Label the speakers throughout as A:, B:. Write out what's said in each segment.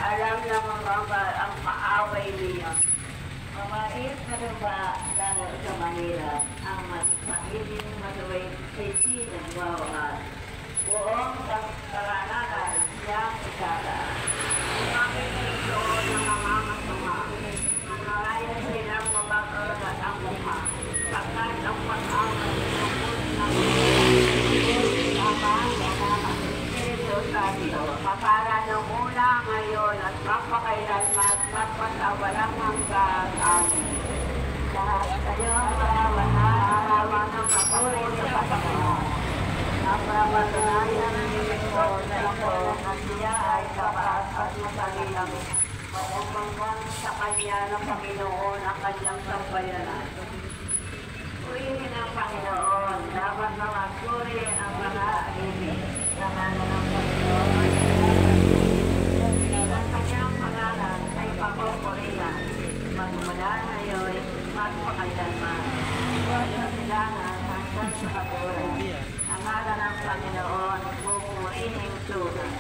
A: Alam naman ba ang paaway niya? Mabait na rin ba lalo sa Manila ang magpahilin matuwid sa sinagwawahan? Buong karanagan siyang isara. Bakit ito ng mga masama? Manaraya silang mabakarat ang mukha. Pagkat ang pag-away ng Papara ng una ngayon at magpakailanman at magpasawalang hanggang amin. Lahat kayo ang arawan ng kapuri sa Panginoon. Napapatunayan ko na ito na siya ay tapat at masalilang maupanggang sa kanya ng Panginoon ang kanyang sambayanan. Purihin ang Panginoon, dapat mamasuri ang mga ahimik. Naman ng Panginoon, ang kanyang pangalan ay papapurihan. Magmula ngayon, magpakailanman. Huwag na silangan hanggang sa katuran. Ang ngalan ng Panginoon, pupurihin sunan.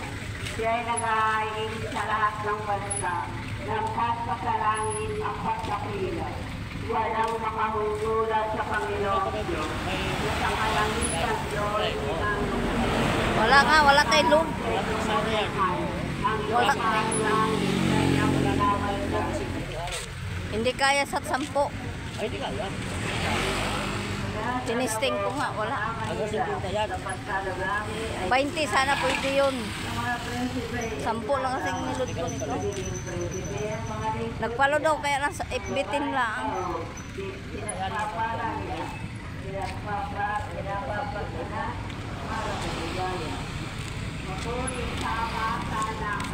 A: Siya ay nag-aaying sa lahat ng bansa. Langkat pa sa langit ang pagkakilat. Walang makahunggulat sa Panginoon Diyos. Sa kalangitan Diyos ng
B: Wala nga, wala kay Lord. Wala. Hindi kaya sa 10.
C: Ay, hindi kaya.
B: Tinisting ko nga, wala.
C: Ano 50 yan?
B: 20 sana pwede yun. 10 lang kasing nilod ko nito. Nagpalo daw kaya lang sa FB10 lang.
A: Mapunin sa mata ng